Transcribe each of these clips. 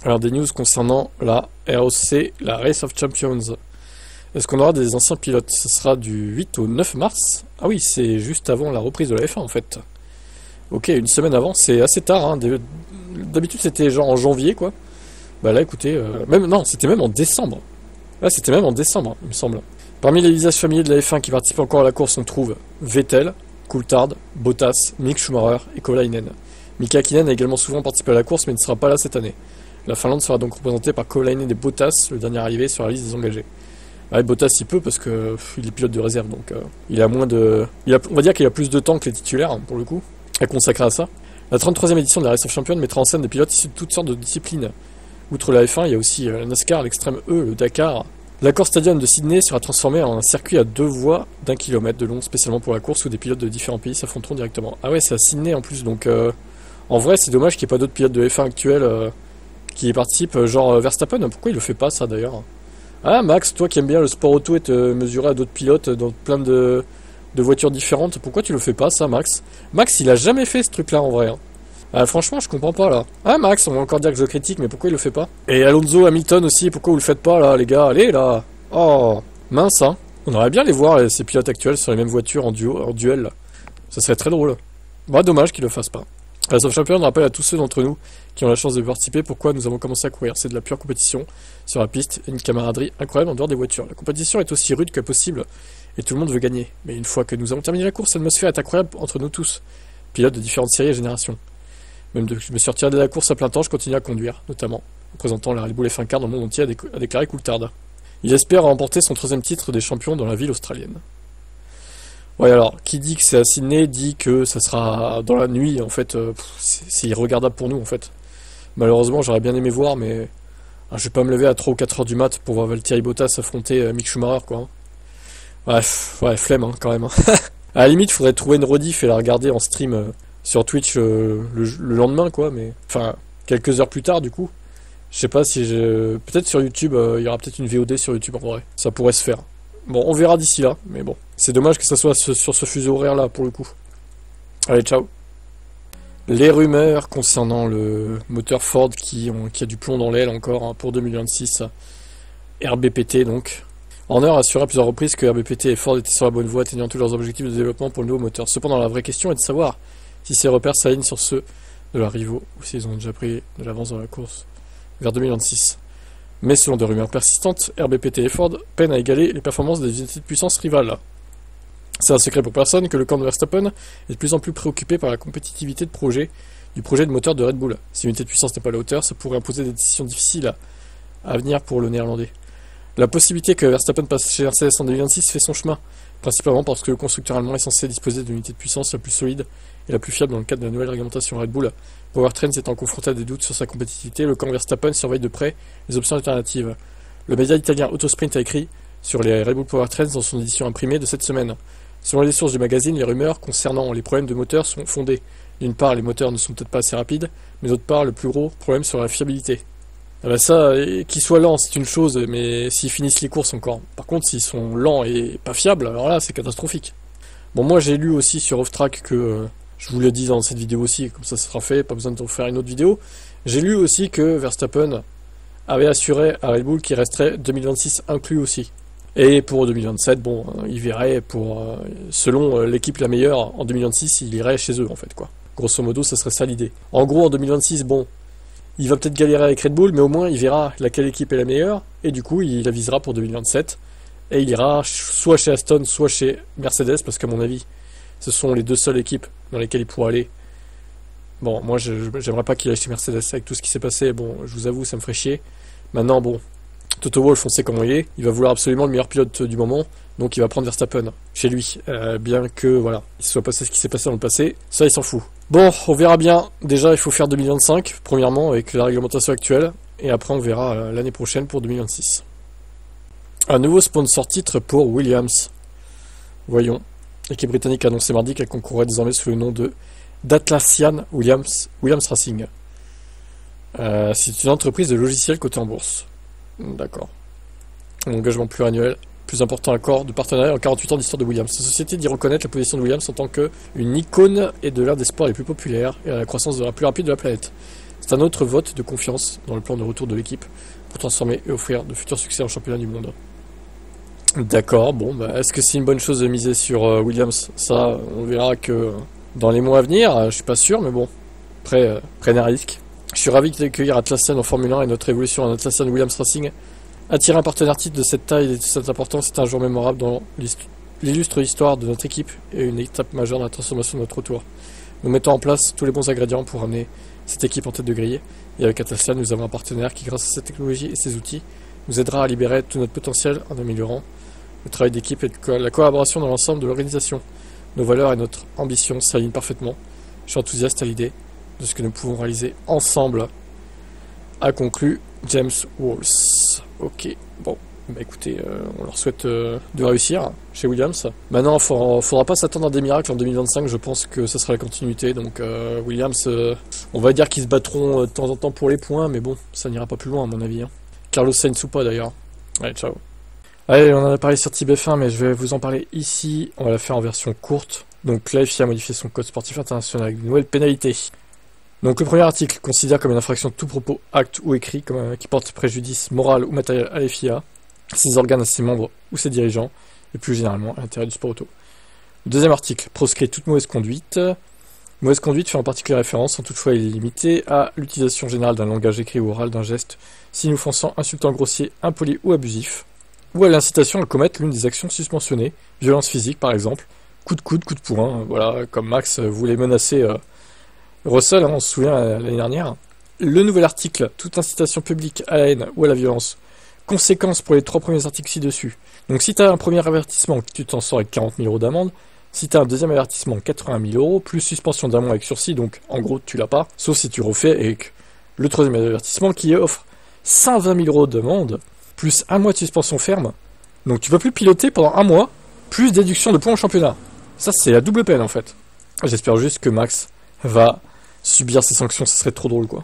Alors des news concernant la ROC, la Race of Champions. Est-ce qu'on aura des anciens pilotes? Ce sera du 8 au 9 mars. Ah oui, c'est juste avant la reprise de la F1 en fait. Ok, une semaine avant, c'est assez tard. Hein. D'habitude c'était genre en janvier quoi. Bah là écoutez, même non, c'était même en décembre. Là c'était même en décembre, il me semble. Parmi les visages familiers de la F1 qui participent encore à la course, on trouve Vettel, Coulthard, Bottas, Mick Schumacher et Kovalainen. Mika Hakkinen a également souvent participé à la course mais ne sera pas là cette année. La Finlande sera donc représentée par Kovalainen et Bottas, le dernier arrivé sur la liste des engagés. Ouais, Bottas il peut parce que il est pilote de réserve donc il a moins de... on va dire qu'il a plus de temps que les titulaires hein, pour le coup, à consacrer à ça. La 33e édition de la Race of Champions mettra en scène des pilotes issus de toutes sortes de disciplines. Outre la F1, il y a aussi la NASCAR, l'extrême E, le Dakar. L'accord Stadium de Sydney sera transformé en un circuit à 2 voies d'1 kilomètre de long, spécialement pour la course où des pilotes de différents pays s'affronteront directement. Ah ouais, c'est à Sydney en plus, donc en vrai c'est dommage qu'il n'y ait pas d'autres pilotes de F1 actuels qui y participent, genre Verstappen. Pourquoi il le fait pas ça d'ailleurs? Ah Max, toi qui aimes bien le sport auto et te mesurer à d'autres pilotes dans plein de voitures différentes, pourquoi tu le fais pas ça Max? Max il a jamais fait ce truc là en vrai hein. Ah, franchement je comprends pas là. Ah Max, on va encore dire que je critique mais pourquoi il le fait pas? Et Alonso, Hamilton aussi, pourquoi vous le faites pas là les gars? Allez là. Oh mince hein. On aurait bien les voir ces pilotes actuels sur les mêmes voitures en duel là. Ça serait très drôle. Bah dommage qu'ils le fassent pas. La Race of Champions rappelle à tous ceux d'entre nous qui ont la chance de participer pourquoi nous avons commencé à courir. C'est de la pure compétition sur la piste et une camaraderie incroyable en dehors des voitures. La compétition est aussi rude que possible et tout le monde veut gagner. Mais une fois que nous avons terminé la course, l'atmosphère est incroyable entre nous tous, pilotes de différentes séries et générations. Même depuis que je me suis retiré de la course à plein temps, je continue à conduire, notamment en présentant la Red Bull F1 Car dans le monde entier, a déclaré Coulthard. Il espère remporter son 3e titre des champions dans la ville australienne. Ouais alors, qui dit que c'est à Sydney dit que ça sera dans la nuit, en fait, c'est irregardable pour nous en fait. Malheureusement j'aurais bien aimé voir mais je vais pas me lever à 3 ou 4 heures du mat pour voir Valtteri Bottas affronter Mick Schumacher quoi. Bref, ouais flemme hein, quand même. À la limite faudrait trouver une rediff et la regarder en stream sur Twitch le lendemain quoi, mais enfin quelques heures plus tard du coup. Je sais pas si peut-être sur YouTube, il y aura peut-être une VOD sur YouTube en vrai. Ça pourrait se faire. Bon, on verra d'ici là, mais bon. C'est dommage que ça soit sur ce fuseau horaire là pour le coup. Allez, ciao. Les rumeurs concernant le moteur Ford qui a du plomb dans l'aile encore hein, pour 2026. RBPT donc. Horner a assuré à plusieurs reprises que RBPT et Ford étaient sur la bonne voie atteignant tous leurs objectifs de développement pour le nouveau moteur. Cependant, la vraie question est de savoir si ces repères s'alignent sur ceux de la Rivo ou s'ils ont déjà pris de l'avance dans la course vers 2026. Mais selon des rumeurs persistantes, RBPT et Ford peinent à égaler les performances des unités de puissance rivales. C'est un secret pour personne que le camp de Verstappen est de plus en plus préoccupé par la compétitivité du projet de moteur de Red Bull. Si l'unité de puissance n'est pas à la hauteur, ça pourrait imposer des décisions difficiles à venir pour le néerlandais. La possibilité que Verstappen passe chez Mercedes en 2026 fait son chemin, principalement parce que le constructeur allemand est censé disposer de l'unité de puissance la plus solide et la plus fiable dans le cadre de la nouvelle réglementation Red Bull. Powertrain étant confronté à des doutes sur sa compétitivité, le camp Verstappen surveille de près les options alternatives. Le média italien Autosprint a écrit sur les Red Bull Powertrains dans son édition imprimée de cette semaine. Selon les sources du magazine, les rumeurs concernant les problèmes de moteur sont fondées. D'une part, les moteurs ne sont peut-être pas assez rapides, mais d'autre part, le plus gros problème sera la fiabilité. Ah bah ça, qu'ils soient lents, c'est une chose, mais s'ils finissent les courses encore. Par contre, s'ils sont lents et pas fiables, alors là, c'est catastrophique. Bon, moi, j'ai lu aussi sur Off-Track que, je vous le dis dans cette vidéo aussi, comme ça sera fait, pas besoin de faire une autre vidéo. J'ai lu aussi que Verstappen avait assuré à Red Bull qu'il resterait 2026 inclus aussi. Et pour 2027, bon, il verrait selon l'équipe la meilleure, en 2026, il irait chez eux, en fait, quoi. Grosso modo, ça serait ça l'idée. En gros, en 2026, bon, il va peut-être galérer avec Red Bull, mais au moins, il verra laquelle équipe est la meilleure, et du coup, il avisera pour 2027, et il ira soit chez Aston, soit chez Mercedes, parce qu'à mon avis, ce sont les deux seules équipes dans lesquelles il pourra aller. Bon, moi, j'aimerais pas qu'il aille chez Mercedes, avec tout ce qui s'est passé, bon, je vous avoue, ça me ferait chier. Maintenant, bon, Toto Wolff, on sait comment il est, il va vouloir absolument le meilleur pilote du moment, donc il va prendre Verstappen chez lui, bien que, voilà, il se soit passé ce qui s'est passé dans le passé, ça il s'en fout. Bon, on verra bien, déjà il faut faire 2025, premièrement, avec la réglementation actuelle, et après on verra l'année prochaine pour 2026. Un nouveau sponsor titre pour Williams. Voyons, l'équipe britannique a annoncé mardi qu'elle concourait désormais sous le nom d'Atlassian Williams Racing. C'est une entreprise de logiciels cotée en bourse. D'accord. Un engagement pluriannuel, plus important accord de partenariat en 48 ans d'histoire de Williams. La société dit reconnaître la position de Williams en tant qu'une icône et de l'un des sports les plus populaires et à la croissance de la plus rapide de la planète. C'est un autre vote de confiance dans le plan de retour de l'équipe pour transformer et offrir de futurs succès en championnat du monde. D'accord, bon, bah, est-ce que c'est une bonne chose de miser sur Williams? Ça, on verra que dans les mois à venir, je suis pas sûr, mais bon, prenez un risque. Je suis ravi d'accueillir Atlassian en Formule 1 et notre évolution en Atlassian Williams Racing. Attirer un partenaire titre de cette taille et de cette importance, c'est un jour mémorable dans l'illustre histoire de notre équipe et une étape majeure dans la transformation de notre retour. Nous mettons en place tous les bons ingrédients pour amener cette équipe en tête de grille. Et avec Atlassian, nous avons un partenaire qui, grâce à cette technologie et ses outils, nous aidera à libérer tout notre potentiel en améliorant le travail d'équipe et la collaboration dans l'ensemble de l'organisation. Nos valeurs et notre ambition s'alignent parfaitement. Je suis enthousiaste à l'idée de ce que nous pouvons réaliser ensemble, a conclu James Walls. Ok, bon, bah écoutez, on leur souhaite de réussir chez Williams. Maintenant, faudra pas s'attendre à des miracles en 2025, je pense que ça sera la continuité. Donc Williams, on va dire qu'ils se battront de temps en temps pour les points, mais bon, ça n'ira pas plus loin à mon avis. Hein. Carlos Sainz ou pas d'ailleurs. Allez, ciao. Allez, on en a parlé sur TBF1, mais je vais vous en parler ici. On va la faire en version courte. Donc la FIA a modifié son code sportif international avec de nouvelles pénalités. Donc le premier article considère comme une infraction tout propos, acte ou écrit qui porte préjudice moral ou matériel à la FIA, ses organes, à ses membres ou ses dirigeants, et plus généralement à l'intérêt du sport auto. Le deuxième article proscrit toute mauvaise conduite. Mauvaise conduite fait en particulier référence, sans toutefois illimitée, à l'utilisation générale d'un langage écrit ou oral, d'un geste signe offensant, insultant, grossier, impoli ou abusif, ou à l'incitation à commettre l'une des actions suspensionnées, violence physique par exemple, coup de coude, coup de poing, voilà, comme Max voulait menacer Russell, hein, on se souvient l'année dernière. Le nouvel article, toute incitation publique à la haine ou à la violence. Conséquences pour les 3 premiers articles ci-dessus. Donc si tu as un premier avertissement, tu t'en sors avec 40 000 € d'amende. Si tu as un deuxième avertissement, 80 000 €, plus suspension d'un mois avec sursis, donc en gros tu l'as pas, sauf si tu refais avec le troisième avertissement qui offre 120 000 € d'amende, plus un mois de suspension ferme. Donc tu vas plus piloter pendant un mois, plus déduction de points au championnat. Ça c'est la double peine en fait. J'espère juste que Max va subir ces sanctions, ce serait trop drôle quoi.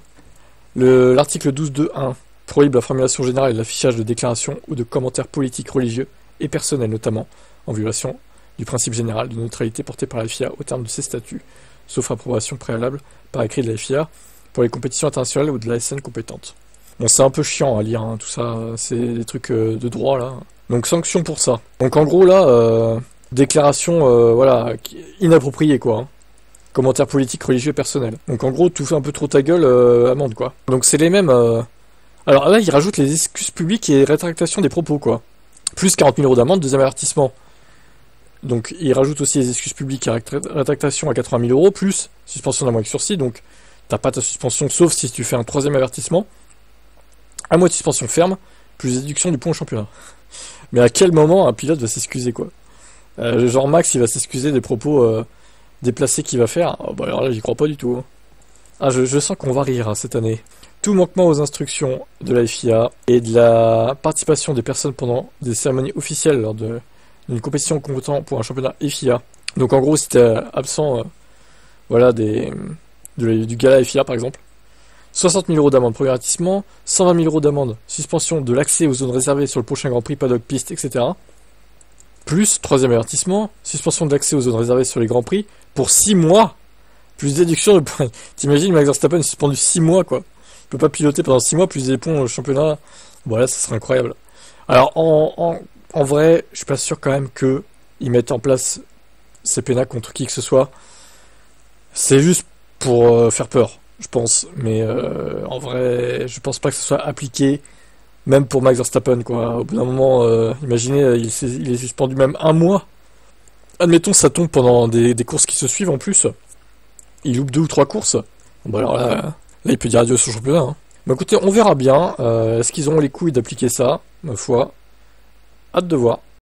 L'article 12.2.1 prohibe la formulation générale et l'affichage de déclarations ou de commentaires politiques, religieux et personnels notamment, en violation du principe général de neutralité porté par la FIA au terme de ses statuts, sauf approbation préalable par écrit de la FIA pour les compétitions internationales ou de la SN compétente. Bon, c'est un peu chiant à lire, hein, tout ça, c'est des trucs de droit là. Donc sanction pour ça. Donc en gros là, déclaration voilà, inappropriée quoi. Hein. Commentaires politiques, religieux et personnels. Donc en gros, tout fait un peu trop ta gueule, amende quoi. Donc c'est les mêmes... Alors là, ils rajoutent les excuses publiques et rétractation des propos quoi. Plus 40 000 € d'amende, deuxième avertissement. Donc ils rajoutent aussi les excuses publiques et rétractation à 80 000 €, plus suspension d'un mois avec sursis. Donc t'as pas ta suspension, sauf si tu fais un troisième avertissement. Un mois de suspension ferme, plus déduction du point au championnat. Mais à quel moment un pilote va s'excuser quoi? Genre Max, il va s'excuser des propos... déplacé qu'il va faire, oh bah alors là j'y crois pas du tout. Ah je sens qu'on va rire hein, cette année. Tout manquement aux instructions de la FIA et de la participation des personnes pendant des cérémonies officielles lors d'une compétition compétent pour un championnat FIA. Donc en gros si t'es absent voilà, du gala FIA par exemple, 60 000 € d'amende premier avertissement, 120 000 € d'amende, suspension de l'accès aux zones réservées sur le prochain Grand Prix, paddock, piste, etc. Plus, troisième avertissement, suspension de l'accès aux zones réservées sur les Grands Prix pour 6 mois, plus déduction de points. T'imagines, Max Verstappen est suspendu 6 mois, quoi. Il peut pas piloter pendant 6 mois, plus des points au championnat. Voilà, ça serait incroyable. Alors, en vrai, je suis pas sûr quand même que ils mettent en place ces pénals contre qui que ce soit. C'est juste pour faire peur, je pense. Mais en vrai, je pense pas que ce soit appliqué. Même pour Max Verstappen, quoi. Au bout d'un moment, imaginez, il est suspendu même un mois. Admettons, ça tombe pendant des courses qui se suivent en plus. Il loupe 2 ou 3 courses. Bon, alors là, il peut dire adieu à son championnat. Hein. Bah écoutez, on verra bien. Est-ce qu'ils auront les couilles d'appliquer ça? Ma foi. Hâte de voir.